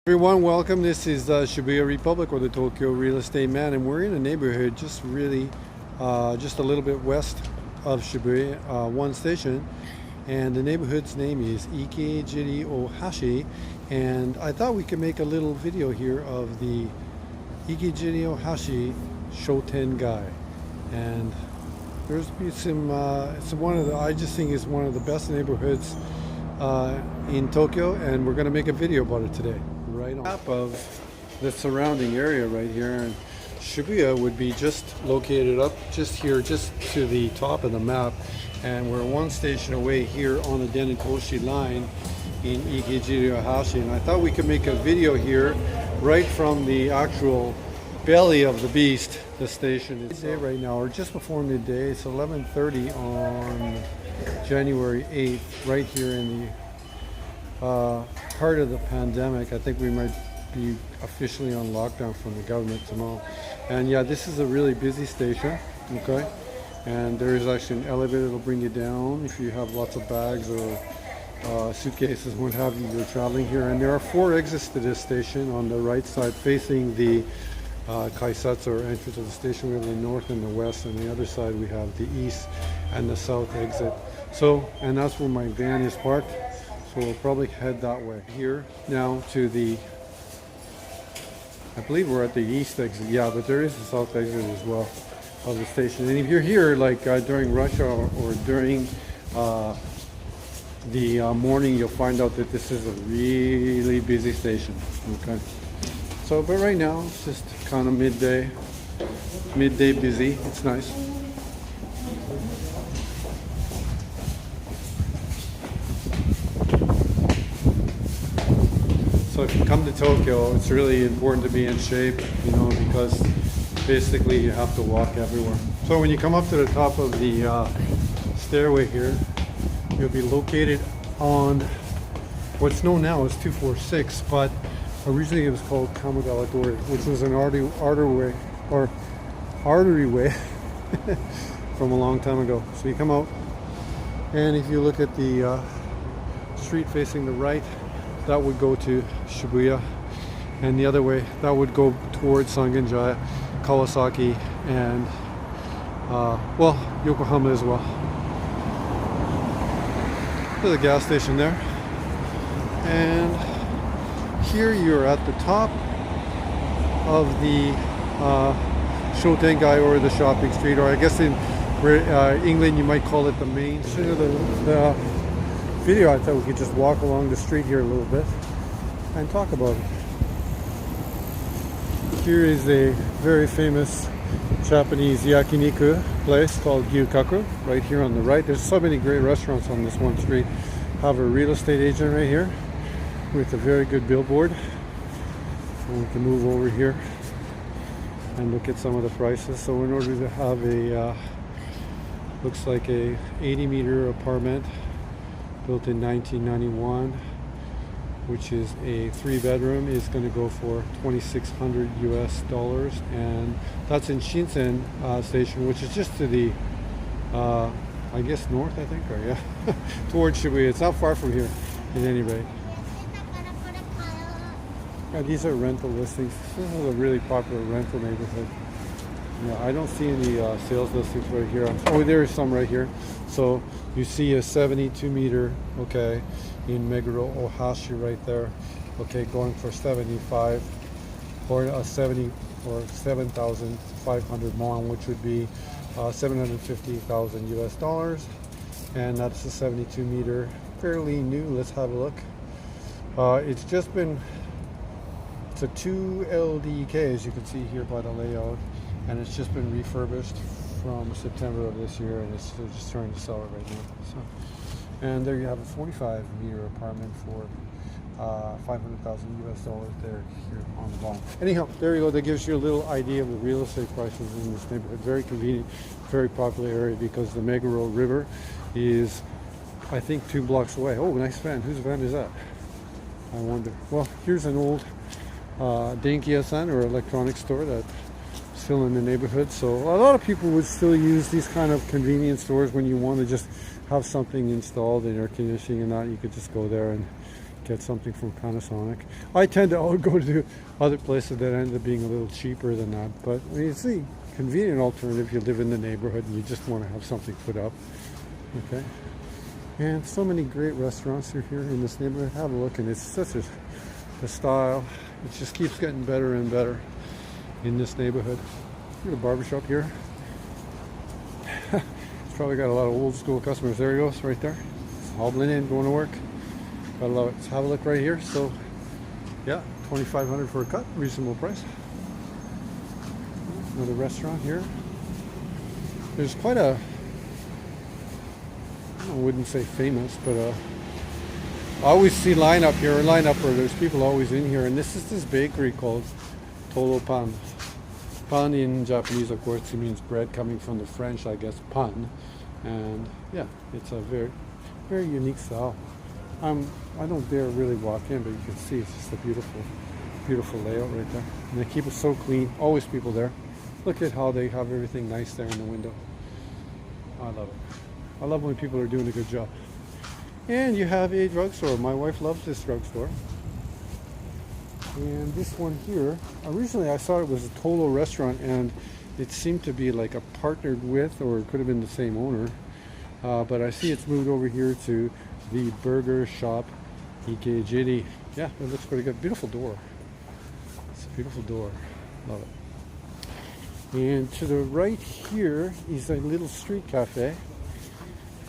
Everyone, welcome. This is Shibuya Republic, or the Tokyo Real Estate Man, and we're in a neighborhood just really just a little bit west of Shibuya, one station, and the neighborhood's name is Ikejiriohashi. And I thought we could make a little video here of the Ikejiriohashi Shotengai. And there's some it's one of the, I just think it's one of the best neighborhoods in Tokyo, and we're going to make a video about it today. Right on top of the surrounding area right here, and Shibuya would be just located up just here, just to the top of the map, and we're one station away here on the Denikoshi line in Ikejiriohashi. And I thought we could make a video here right from the actual belly of the beast, the station itself. Right now, or just before midday, it's 11:30 on January 8th, right here in the part of the pandemic. I think we might be officially on lockdown from the government tomorrow. And yeah, this is a really busy station, okay? And there is actually an elevator that'll bring you down if you have lots of bags or suitcases, what have you, you're traveling here. And there are 4 exits to this station on the right side facing the Kaisatsu, or entrance of the station. We have the north and the west, and the other side we have the east and the south exit. So, and that's where my van is parked. So we'll probably head that way. Here now to the, I believe we're at the east exit. Yeah, but there is a south exit as well of the station. And if you're here like during rush hour or during the morning, you'll find out that this is a really busy station. Okay. So, but right now it's just kind of midday busy. It's nice. So if you come to Tokyo, it's really important to be in shape, you know, because basically you have to walk everywhere. So when you come up to the top of the stairway here, you'll be located on what's known now as 246, but originally it was called Kamagawa-dori, which was an artery way from a long time ago. So you come out, and if you look at the street facing the right, that would go to Shibuya, and the other way that would go towards Sangenjaya, Kawasaki, and well, Yokohama as well. There's a gas station there, and here you're at the top of the Shotengai, or the shopping street, or I guess in England you might call it the main street of the video. I thought we could just walk along the street here a little bit and talk about it. Here is a very famous Japanese yakiniku place called Gyukaku, right here on the right. There's so many great restaurants on this one street. Have a real estate agent right here with a very good billboard, and we can move over here and look at some of the prices. So in order to have a looks like a 80-meter apartment built in 1991, which is a 3-bedroom, is going to go for $2,600 US, and that's in Shinsen station, which is just to the I guess north, I think, or yeah, towards Shibuya. It's not far from here at any rate. Yeah, these are rental listings. This is a really popular rental neighborhood. Yeah, I don't see any sales listings right here. Oh, there is some right here. So you see a 72-meter, okay, in Meguro Ohashi right there, okay, going for 75, or a 70 or 7,500 won, which would be 750,000 US dollars, and that's a 72-meter, fairly new. Let's have a look. It's just been, it's a 2 LDK, as you can see here by the layout, and it's just been refurbished from September of this year, and they're just starting to sell it right now. So, and there you have a 45-meter apartment for 500,000 US dollars there, here on the bottom. Anyhow, there you go. That gives you a little idea of the real estate prices in this neighborhood. Very convenient, very popular area, because the Meguro River is, I think, 2 blocks away. Oh, nice van. Whose van is that? I wonder. Well, here's an old Denki-san, or electronics store, that's still in the neighborhood. So a lot of people would still use these kind of convenience stores when you want to just have something installed in air conditioning and that. You could just go there and get something from Panasonic. I tend to always go to other places that end up being a little cheaper than that, but I mean, it's the convenient alternative if you live in the neighborhood and you just want to have something put up. Okay, and so many great restaurants are here in this neighborhood. Have a look, and it's such a style. It just keeps getting better and better in this neighborhood. Look at a barbershop here. It's probably got a lot of old school customers. There he goes, right there. It's hobbling in, going to work. I love it. Let's have a look right here. So, yeah, $2,500 for a cut, reasonable price. Another restaurant here. There's quite a, I wouldn't say famous, but I always see lineup here, or there's people always in here, and this is this bakery called Tolo Pan. Pan in Japanese, of course, it means bread, coming from the French, I guess, pan. And yeah, it's a very, very unique style. I don't dare really walk in, but you can see it's just a beautiful, beautiful layout right there. And they keep it so clean. Always people there. Look at how they have everything nice there in the window. I love it. I love when people are doing a good job. And you have a drugstore. My wife loves this drugstore. And this one here, originally I thought it was a Tolo restaurant, and it seemed to be like a partnered with, or it could have been the same owner. But I see it's moved over here to the burger shop Ikejiri. Yeah, it looks pretty good. Beautiful door. It's a beautiful door. Love it. And to the right here is a little street cafe.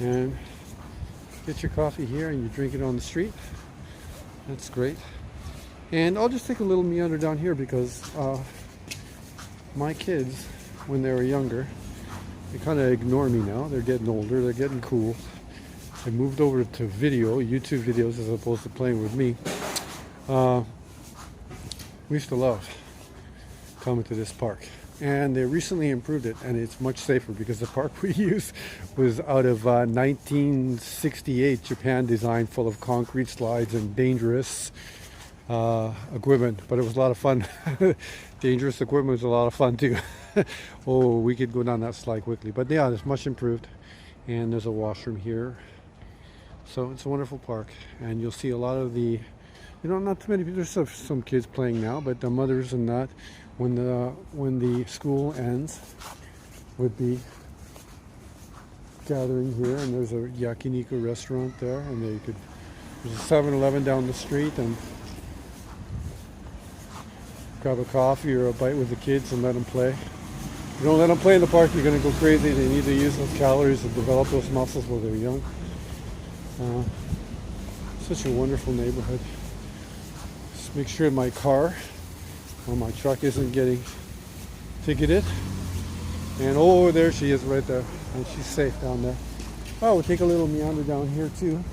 And get your coffee here and you drink it on the street. That's great. And I'll just take a little meander down here because my kids, when they were younger, they kind of ignore me now. They're getting older, they're getting cool. I moved over to YouTube videos, as opposed to playing with me. We used to love coming to this park. And they recently improved it, and it's much safer because the park we used was out of 1968 Japan design, full of concrete slides and dangerous equipment, but it was a lot of fun. Dangerous equipment was a lot of fun too. Oh, we could go down that slide quickly, but yeah, it's much improved. And there's a washroom here, so it's a wonderful park. And you'll see a lot of the, not too many people. There's some kids playing now, but the mothers and that, when the school ends, would be gathering here. And there's a yakiniku restaurant there, and there's a 7-Eleven down the street, and grab a coffee or a bite with the kids and let them play. If you don't let them play in the park, you're going to go crazy. They need to use those calories to develop those muscles while they're young. Such a wonderful neighborhood. Just make sure my car or my truck isn't getting ticketed. And oh, there she is right there. And she's safe down there. Oh, we'll take a little meander down here too.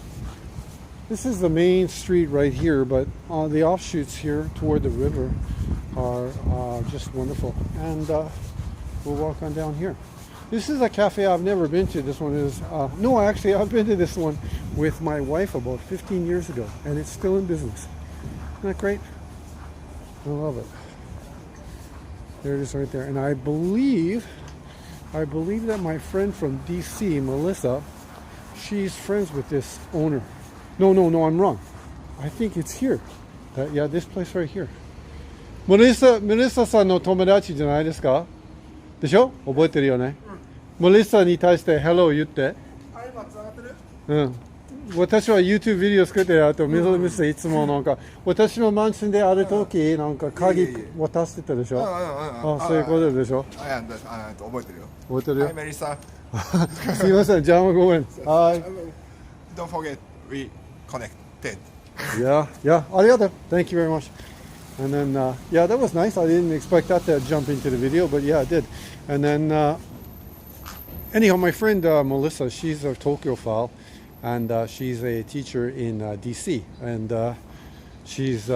This is the main street right here, but the offshoots here toward the river are just wonderful. And we'll walk on down here. This is a cafe I've never been to. This one is, no, actually I've been to this one with my wife about 15 years ago, and it's still in business. Isn't that great? I love it. There it is right there. And I believe that my friend from DC, Melissa, she's friends with this owner. No, I'm wrong. I think it's here. Yeah, this place right here. メリッサさんの友達じゃないですか？でしょ？覚えてるよね。メリッサに対して Hello 言って。今つながってる？うん。私は YouTube ビデオ作ってると、メリッサいつもなんか、私のマンションである時なんか鍵渡してたでしょ？そういうことでしょ？覚えてるよ。覚えてるよ。はい、メリッサ。すいません、邪魔ごめん。はい。Don't forget, we connected. Yeah, arigato. Thank you very much. And then, yeah, that was nice. I didn't expect that to jump into the video, but yeah, it did. And then, anyhow, my friend Melissa, she's a Tokyo file, and she's a teacher in DC. And she's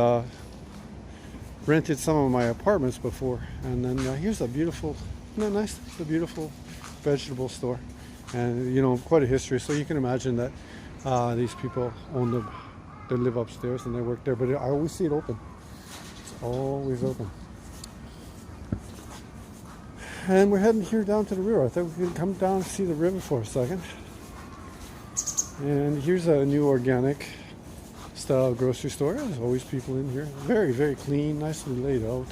rented some of my apartments before. And then here's a beautiful, isn't that nice? It's a beautiful vegetable store. And, quite a history. So you can imagine that these people they live upstairs and they work there. But I always see it open. Always open. And we're heading here down to the river. I thought we could come down and see the river for a second. And here's a new organic nice grocery store. There's always people in here. Very, very clean, nicely laid out.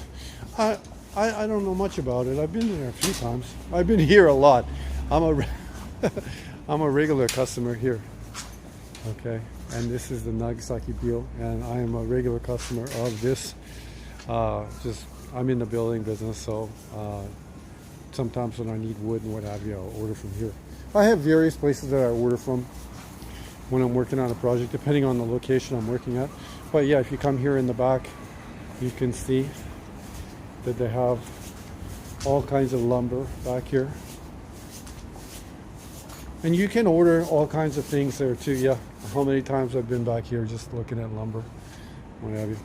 I don't know much about it. I've been there a few times. I've been here a lot. I'm a I'm a regular customer here. Okay, and this is the Nagasaki Bio, and I am a regular customer of this. I'm in the building business, so sometimes when I need wood and what have you, I'll order from here. I have various places that I order from when I'm working on a project, depending on the location I'm working at. But yeah, if you come here in the back, you can see that they have all kinds of lumber back here. And you can order all kinds of things there too. Yeah, how many times I've been back here just looking at lumber, what have you.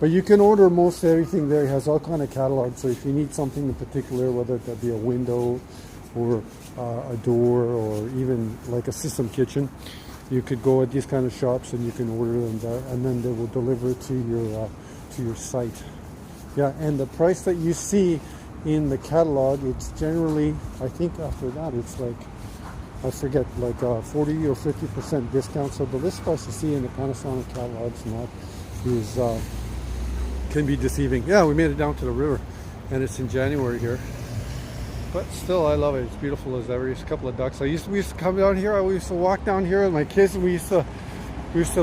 But you can order most everything there. It has all kind of catalogs. So if you need something in particular, whether that be a window or a door or even like a system kitchen, you could go at these kind of shops and you can order them there, and then they will deliver it to your site. Yeah, and the price that you see in the catalog, it's generally, I think after that, it's like, I forget, like 40 or 50% discount. So the list price you see in the Panasonic catalogs and that is can be deceiving. Yeah, we made it down to the river, and it's in January here, but still I love it. It's beautiful as ever. There's a couple of ducks. We used to come down here. We used to walk down here with my kids, and we used to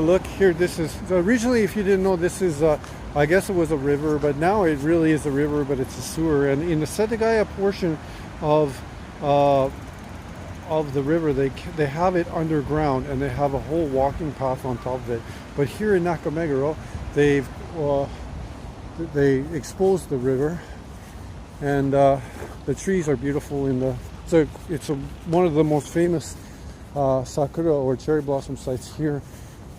look here. This is originally, if you didn't know, this is I guess it was a river, but now it really is a river, but it's a sewer. And in the Setagaya portion of the river, they have it underground, and they have a whole walking path on top of it. But here in Nakameguro, they exposed the river, and the trees are beautiful. It's one of the most famous sakura or cherry blossom sites here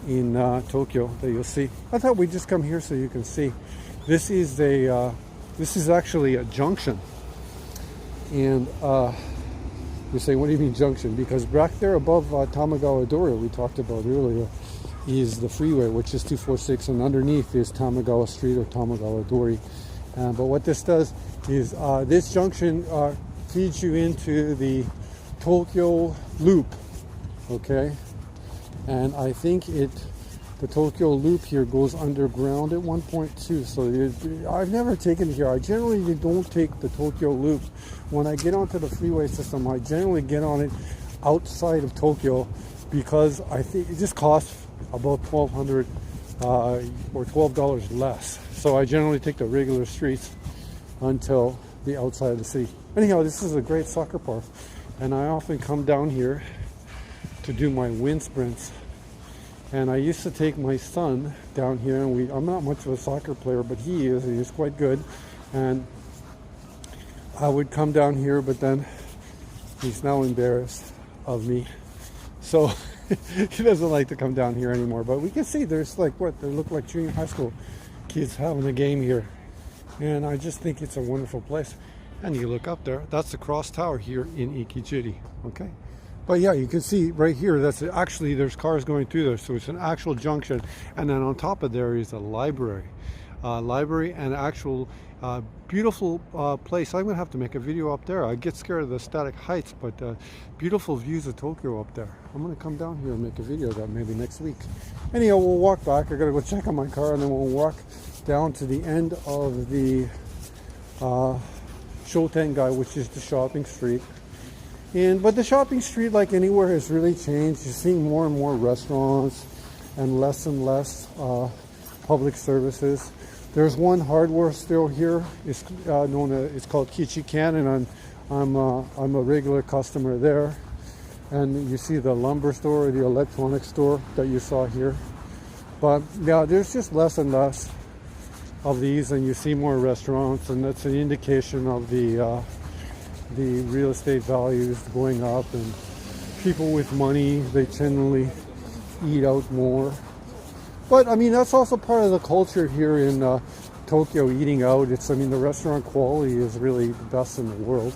in Tokyo that you'll see. I thought we'd just come here so you can see. This is actually a junction, and you say, what do you mean junction? Because back there above Tamagawa Doria, we talked about earlier, is the freeway, which is 246, and underneath is Tamagawa Street or Tamagawa Dori. But what this does is this junction feeds you into the Tokyo Loop, okay? And I think the Tokyo Loop here goes underground at 1.2. So I've never taken it here. I generally don't take the Tokyo Loop. When I get onto the freeway system, I generally get on it outside of Tokyo, because I think it just costs about $1,200 or $12 less. So I generally take the regular streets until the outside of the city. Anyhow, this is a great soccer park, and I often come down here to do my wind sprints. And I used to take my son down here, and I'm not much of a soccer player, but he is quite good. And I would come down here, but then he's now embarrassed of me. So he doesn't like to come down here anymore. But we can see there's they look like junior high school kids having a game here. And I just think it's a wonderful place. And you look up there, that's the cross tower here in Ikejiri, okay? But yeah, you can see right here, there's cars going through there, so it's an actual junction. And then on top of there is a library. And actual beautiful place. I'm going to have to make a video up there. I get scared of the static heights, but beautiful views of Tokyo up there. I'm going to come down here and make a video of that maybe next week. Anyhow, we'll walk back. I got to go check on my car, and then we'll walk down to the end of the Shotengai, which is the shopping street. But the shopping street, like anywhere, has really changed. You're seeing more and more restaurants and less public services. There's one hardware store here. It's called Kichikan, and I'm a regular customer there. And you see the lumber store or the electronics store that you saw here. But yeah, there's just less and less of these, and you see more restaurants, and that's an indication of the real estate values going up, and people with money, they generally eat out more. But I mean, that's also part of the culture here in Tokyo, eating out. The restaurant quality is really the best in the world,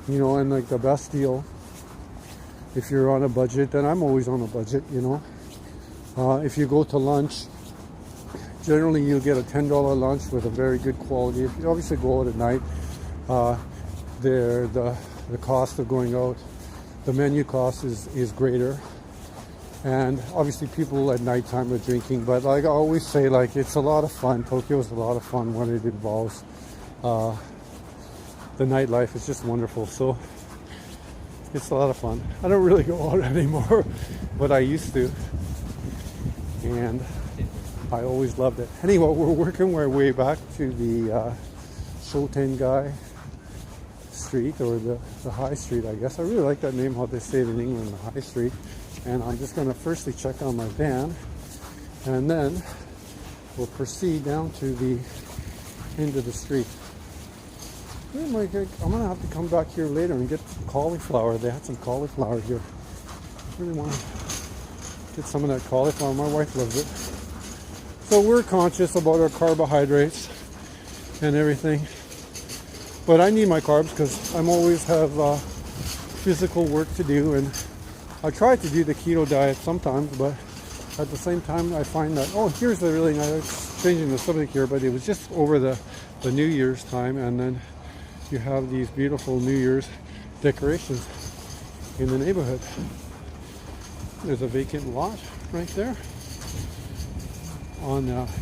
and like the best deal. If you're on a budget, then I'm always on a budget, if you go to lunch, generally you'll get a $10 lunch with a very good quality. If you obviously go out at night, the cost of going out, the menu cost is greater, And obviously people at nighttime are drinking, but like I always say, like it's a lot of fun. Tokyo is a lot of fun when it involves the nightlife. Is just wonderful. So it's a lot of fun. I don't really go out anymore, but I used to, and I always loved it. Anyway, we're working our way back to the Shotengai Street, or the High Street, I guess. I really like that name, how they say it in England, the High Street. And I'm just going to firstly check on my van, and then we'll proceed down to the end of the street. I'm going to have to come back here later and get some cauliflower. They had some cauliflower here. I really want to get some of that cauliflower. My wife loves it. So we're conscious about our carbohydrates and everything. But I need my carbs because I'm always have physical work to do, and I try to do the keto diet sometimes, but at the same time I find that, here's the really nice, changing the subject here, but it was just over the New Year's time, and then you have these beautiful New Year's decorations in the neighborhood. There's a vacant lot right there.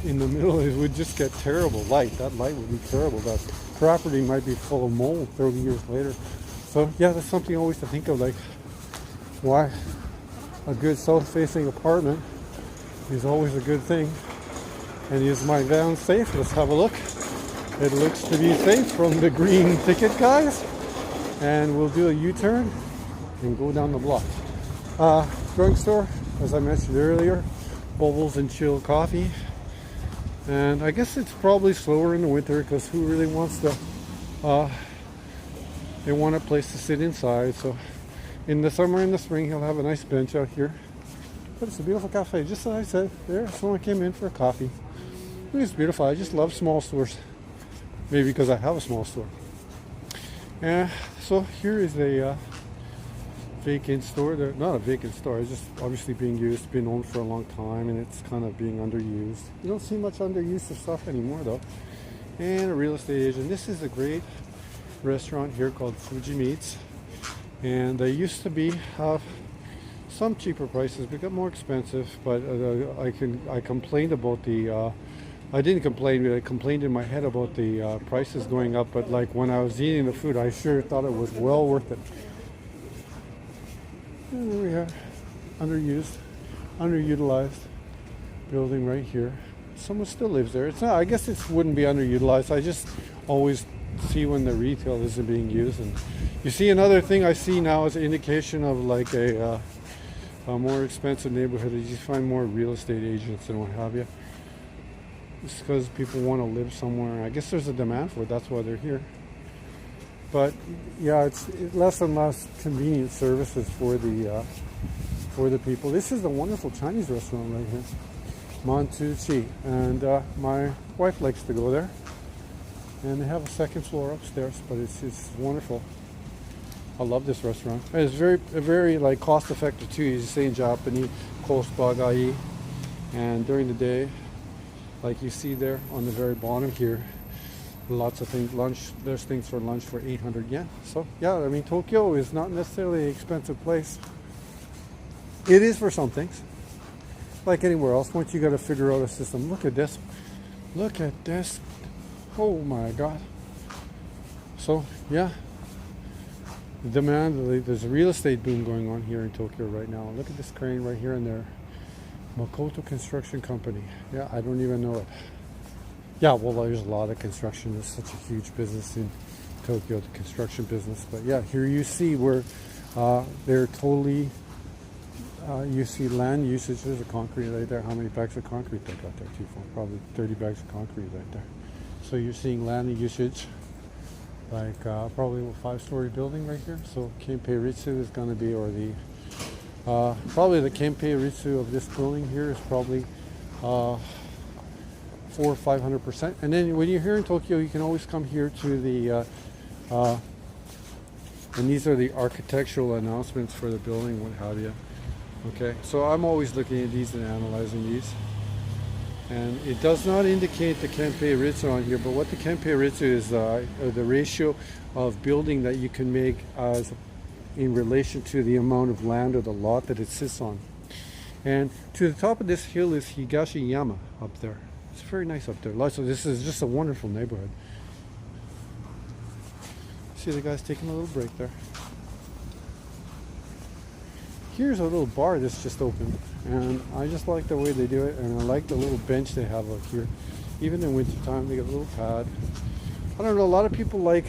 In the middle, it would just get terrible light. That light would be terrible. That property might be full of mold 30 years later. So yeah, that's something always to think of, like why a good south-facing apartment is always a good thing. And is my van safe? Let's have a look. It looks to be safe from the green ticket guys. And we'll do a U-turn and go down the block. Drugstore, as I mentioned earlier, Bubbles and Chill Coffee. And I guess it's probably slower in the winter because who really wants to, they want a place to sit inside. So in the summer and the spring, he'll have a nice bench out here. But it's a beautiful cafe, just as I said. There, someone came in for a coffee. It's beautiful. I just love small stores. Maybe because I have a small store. And so here is a vacant store. Not a vacant store, it's just obviously being used. It's been owned for a long time, and it's kind of being underused. You don't see much underuse of stuff anymore though. And a real estate agent. This is a great restaurant here called Fuji Meats, and they used to have some cheaper prices, but got more expensive. But I complained about the I didn't complain, but I complained in my head about the prices going up. But like when I was eating the food, I sure thought it was well worth it. And there we are, underutilized building right here. Someone still lives there. It's not. I guess it wouldn't be underutilized. I just always see when the retail isn't being used. And you see, another thing I see now is an indication of like a more expensive neighborhood. You just find more real estate agents and what have you. It's because people want to live somewhere. I guess there's a demand for it. That's why they're here. But yeah, it's less and less convenient services for the people. This is a wonderful Chinese restaurant right here, Mantuchi, and my wife likes to go there. And they have a second floor upstairs, but it's wonderful. I love this restaurant. And it's very like cost effective too. You say in Japanese, kosubagai, and during the day, like you see there on the very bottom here, lots of things. Lunch, there's things for lunch for 800 yen. So yeah, I mean, Tokyo is not necessarily an expensive place. It is for some things, like anywhere else. Once you got to figure out a system. Look at this. Look at this. Oh my God. So yeah, the demand. There's a real estate boom going on here in Tokyo right now. Look at this crane right here and there. Makoto Construction Company. Yeah, I don't even know it. Yeah, well, there's a lot of construction. There's such a huge business in Tokyo, the construction business. But yeah, here you see where they're totally, you see land usage. There's a concrete right there. How many bags of concrete they got there too? Probably 30 bags of concrete right there. So you're seeing land usage, like probably a 5-story building right here. So Kempei Ritsu is going to be, or the, probably the Kempei Ritsu of this building here is probably 400 or 500%. And then when you're here in Tokyo, you can always come here to the, and these are the architectural announcements for the building, what have you. Okay, so I'm always looking at these and analyzing these. And it does not indicate the Kempei Ritsu on here, but what the Kempei Ritsu is the ratio of building that you can make as in relation to the amount of land or the lot that it sits on. And to the top of this hill is Higashiyama up there. It's very nice up there. So this is just a wonderful neighborhood. See the guys taking a little break there. Here's a little bar that's just opened, and I just like the way they do it, and I like the little bench they have up here. Even in winter time, they got a little pad. I don't know, a lot of people like,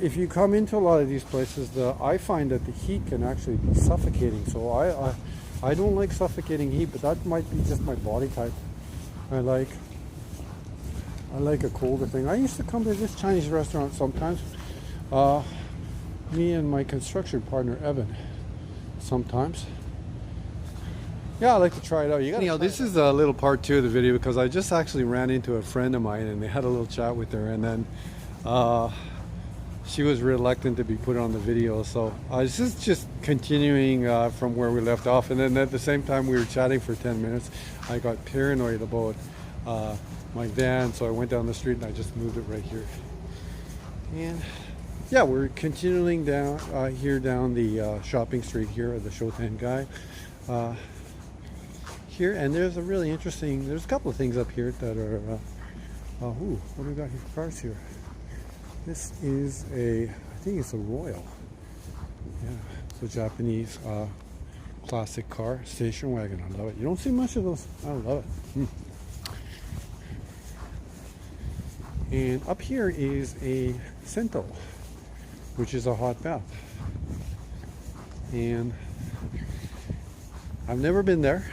if you come into a lot of these places, I find that the heat can actually be suffocating. So I don't like suffocating heat, but that might be just my body type. I like a colder thing. I used to come to this Chinese restaurant sometimes. Me and my construction partner Evan. Sometimes. Yeah, I like to try it out. Anyhow, this is a little part 2 of the video because I just actually ran into a friend of mine and they had a little chat with her, and then she was reluctant to be put on the video, so this is just continuing from where we left off. And then at the same time we were chatting for 10 minutes, I got paranoid about my van, so I went down the street and I just moved it right here. And yeah, we're continuing down here down the shopping street here at the Shotengai here, and there's a really interesting, there's a couple of things up here that are ooh, what do we got here for cars here? This is I think it's a Royal. Yeah, it's a Japanese classic car, station wagon. I love it. You don't see much of those. I love it. And up here is a Sento, which is a hot bath. And I've never been there,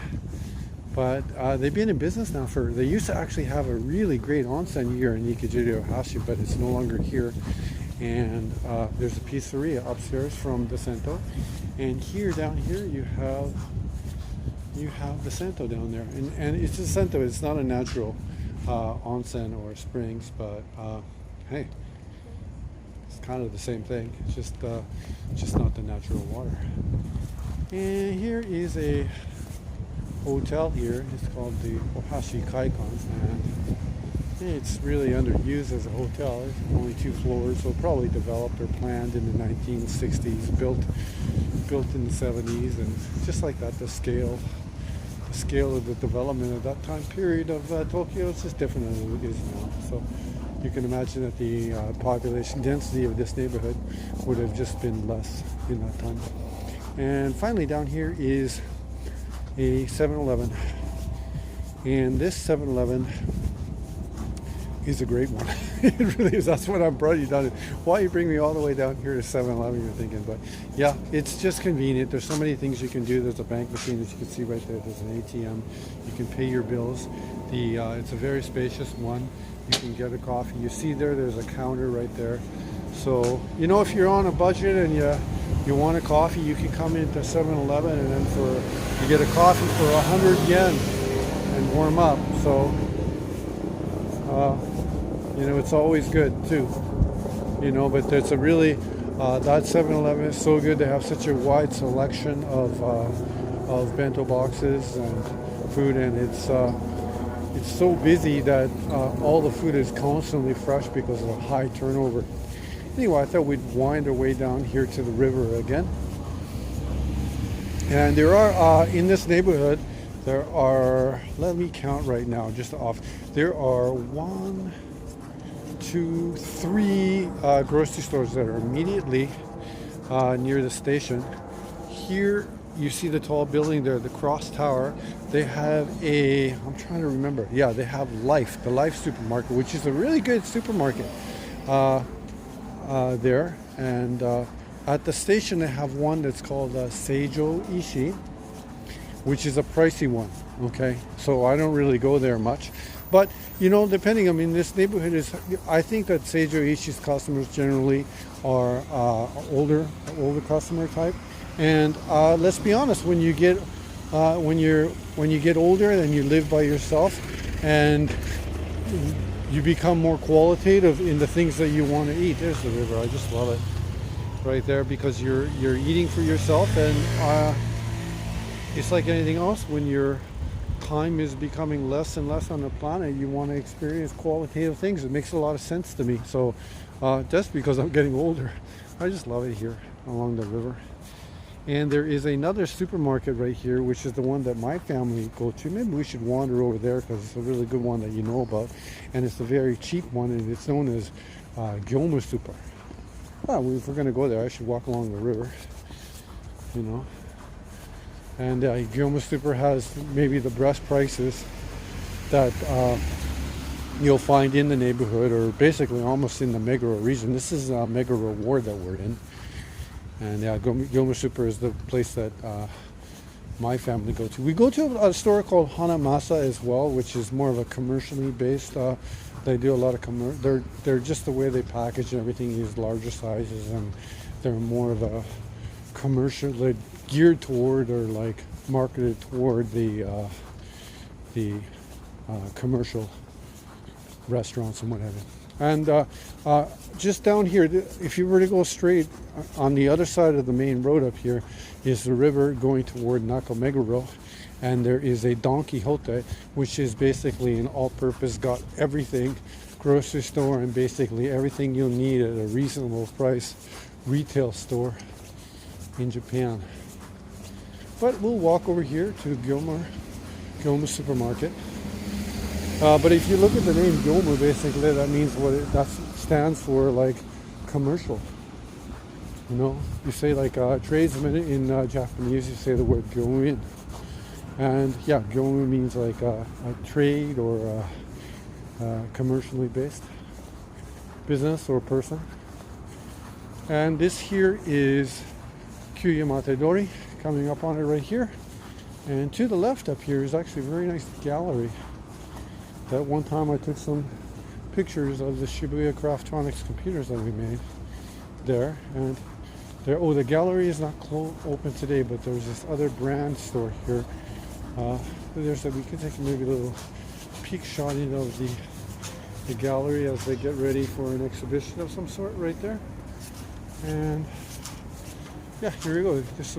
but they've been in business now they used to actually have a really great onsen here in Ikejiriohashi, but it's no longer here. And there's a pizzeria upstairs from the Sento. And down here you have the Sento down there. And it's a Sento, it's not a natural onsen or springs, but hey, kind of the same thing. It's just not the natural water. And here is a hotel here. It's called the Ohashi Kaikon, and it's really underused as a hotel. It's only 2 floors, so probably developed or planned in the 1960s, built in the 70s, and just like that, the scale of the development of that time period of Tokyo is just different than it is now. So you can imagine that the population density of this neighborhood would have just been less in that time. And finally down here is a 7-Eleven. And this 7-Eleven is a great one. It really is. That's what I brought you down to. Why you bring me all the way down here to 7-Eleven, you're thinking. But yeah, it's just convenient. There's so many things you can do. There's a bank machine, as you can see right there. There's an ATM. You can pay your bills. It's a very spacious one. You can get a coffee. You see there's a counter right there. So, you know, if you're on a budget and you want a coffee, you can come into 7-Eleven and then you get a coffee for 100 yen and warm up. So, you know, it's always good too. You know, but it's a really, that 7-Eleven is so good. They have such a wide selection of bento boxes and food, and it's so busy that all the food is constantly fresh because of a high turnover. Anyway, I thought we'd wind our way down here to the river again. And there are, in this neighborhood, there are, let me count right now, just off. There are 1, 2, 3 grocery stores that are immediately near the station. Here you see the tall building there, the cross tower. They have I'm trying to remember. Yeah, they have the Life supermarket, which is a really good supermarket there. And at the station they have one that's called Seijo Ishi, which is a pricey one. Okay, so I don't really go there much. But, you know, depending, I mean, this neighborhood is, I think that Seijo Ishi's customers generally are older customer type. And let's be honest, when you get older and you live by yourself and you become more qualitative in the things that you want to eat. There's the river. I just love it right there, because you're eating for yourself, and it's like anything else. When your time is becoming less and less on the planet, you want to experience qualitative things. It makes a lot of sense to me. So just because I'm getting older, I just love it here along the river. And there is another supermarket right here, which is the one that my family go to. Maybe we should wander over there because it's a really good one that you know about. And it's a very cheap one, and it's known as Gyomu Super. Well, if we're going to go there, I should walk along the river, you know. And Gyomu Super has maybe the best prices that you'll find in the neighborhood, or basically almost in the Meguro region. This is Meguro Ward that we're in. And yeah, Gyomu Super is the place that my family go to. We go to a store called Hanamasa as well, which is more of a commercially based. They do a lot of they're just the way they package and everything is larger sizes, and they're more of a commercial. They're geared toward, or like marketed toward the commercial restaurants and whatever. And just down here, if you were to go straight on the other side of the main road up here, is the river going toward Nakameguro, and there is a Don Quixote, which is basically an all-purpose, got everything, grocery store, and basically everything you'll need at a reasonable price retail store in Japan. But we'll walk over here to Gyomu Supermarket. But if you look at the name Gyomu, basically that means that stands for, like, commercial. You know, you say like tradesman in Japanese, you say the word gyomuin. And yeah, gyomu means like a trade or commercially based business or person. And this here is Kyuyamate Dori, coming up on it right here. And to the left up here is actually a very nice gallery. That one time I took some pictures of the Shibuya Craftronics computers that we made there. And there, oh, the gallery is not open today, but there's this other brand store here. We could take maybe a little peek shot in of the gallery as they get ready for an exhibition of some sort right there. And yeah, here we go. Just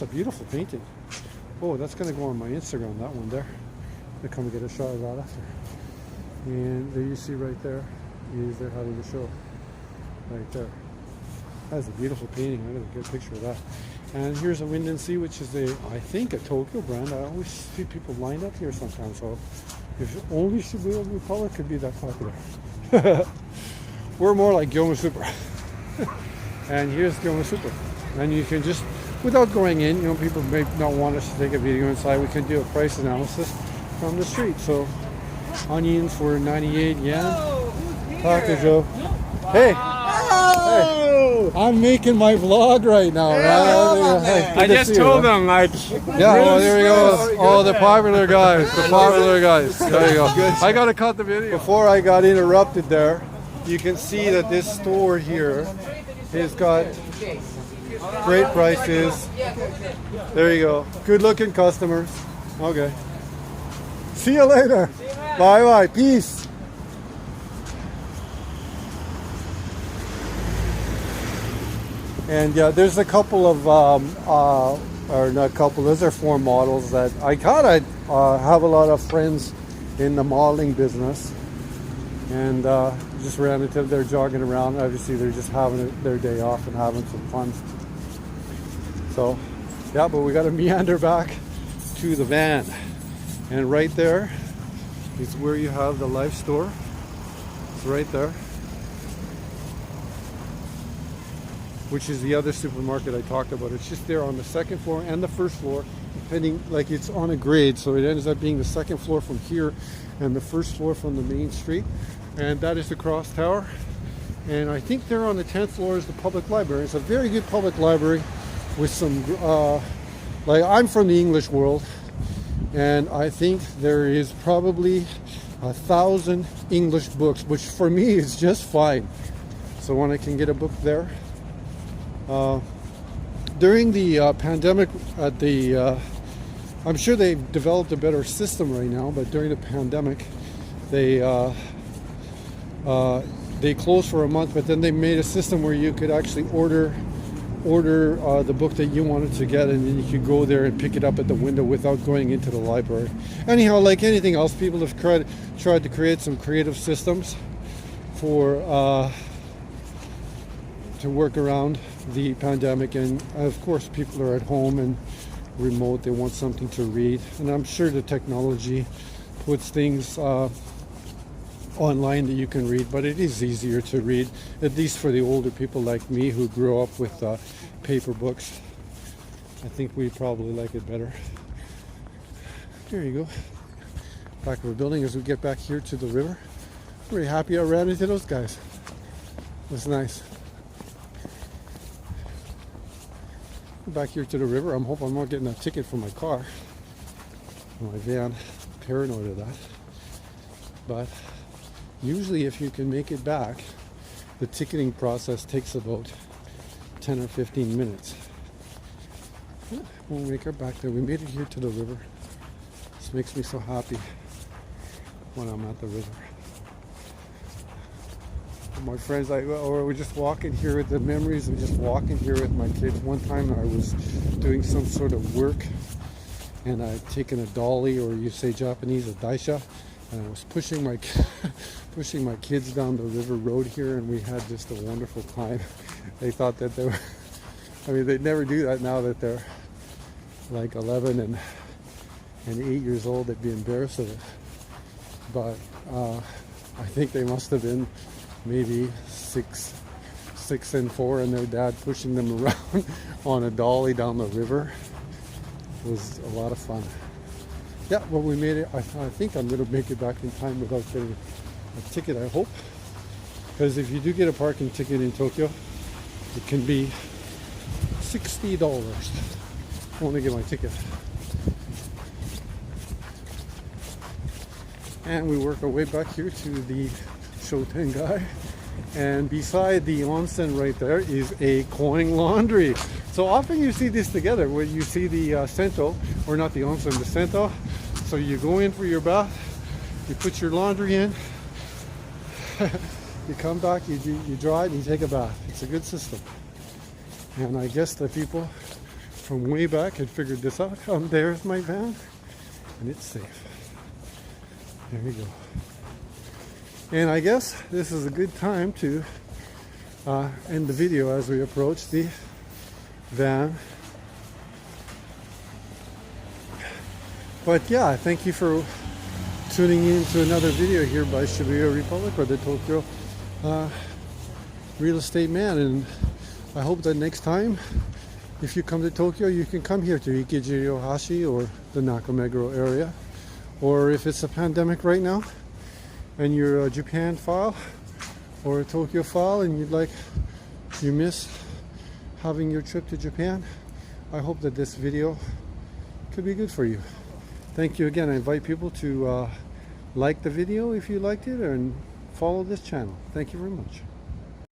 a beautiful painting. Oh, that's going to go on my Instagram, that one there. I'll come and get a shot of that after. And there you see right there is they're having the show right there. That's a beautiful painting. I got a good picture of that. And here's a Wind and Sea, which is I think a Tokyo brand. I always see people lined up here sometimes. So if only Shibuyarepublik could be that popular. We're more like Gyomu Super. And here's Gyomu Super. And you can just, without going in, you know, people may not want us to take a video inside. We can do a price analysis from the street. So onions for 98 yen. Takujo. Hey. Hey, I'm making my vlog right now. Right? I just told them, like, yeah, well, there we go. Oh, the popular guys. The popular guys. There you go. I got to cut the video. Before I got interrupted there, you can see that this store here has got great prices. There you go. Good looking customers. Okay. See you later. Bye bye. Peace. And yeah, there's a couple of, or not a couple, those are 4 models that I kind of have a lot of friends in the modeling business. And just ran into them, they're jogging around. Obviously, they're just having their day off and having some fun. So, yeah, but we got to meander back to the van. And right there is where you have the Life Store. It's right there. Which is the other supermarket I talked about. It's just there on the 2nd floor and the 1st floor, depending, like it's on a grade, so it ends up being the 2nd floor from here and the 1st floor from the main street. And that is the Cross Tower. And I think there on the 10th floor is the public library. It's a very good public library with some, like I'm from the English world, and I think there is probably 1,000 English books, which for me is just fine. So when I can get a book there. During the pandemic, I'm sure they've developed a better system right now, but during the pandemic, they closed for a month, but then they made a system where you could actually order the book that you wanted to get, and then you could go there and pick it up at the window without going into the library. Anyhow, like anything else, people have tried to create some creative systems for to work around the pandemic, and of course people are at home and remote. They want something to read, and I'm sure the technology puts things online that you can read, but it is easier to read, at least for the older people like me who grew up with paper books. I think we probably like it better. There you go. Back of a building as we get back here to the river. Very happy I ran into those guys. It was nice. Back here to the river. I'm hoping I'm not getting a ticket for my car, my van. Paranoid of that. But usually if you can make it back, the ticketing process takes about 10 or 15 minutes. We'll make it back there. We made it here to the river. This makes me so happy when I'm at the river. My friends, we're just walking here with the memories of just walking here with my kids. One time I was doing some sort of work and I'd taken a dolly, or you say Japanese, a daisha, and I was pushing my pushing my kids down the river road here, and we had just a wonderful time. They thought that they were, I mean, they'd never do that now that they're like 11 and 8 years old. They'd be embarrassed of it. But I think they must have been maybe six and 4, and their dad pushing them around on a dolly down the river. It was a lot of fun. Yeah, well, we made it. I think I'm going to make it back in time without getting a ticket, I hope. Because if you do get a parking ticket in Tokyo, it can be $60. I want to get my ticket. And we work our way back here to the Shotengai. And beside the onsen right there is a coin laundry. So often you see this together, where you see the sento, or not the onsen, the sento. So you go in for your bath, you put your laundry in, you come back, you dry it, and you take a bath. It's a good system. And I guess the people from way back had figured this out. There's my van, and it's safe. There you go. And I guess this is a good time to end the video as we approach the van. But yeah, thank you for tuning in to another video here by Shibuyarepublik, or the Tokyo Real Estate Man. And I hope that next time, if you come to Tokyo, you can come here to Ikejiriohashi or the Nakameguro area. Or if it's a pandemic right now and you're a Japan file or a Tokyo file and you miss having your trip to Japan, I hope that this video could be good for you. Thank you again. I invite people to like the video if you liked it, and follow this channel. Thank you very much.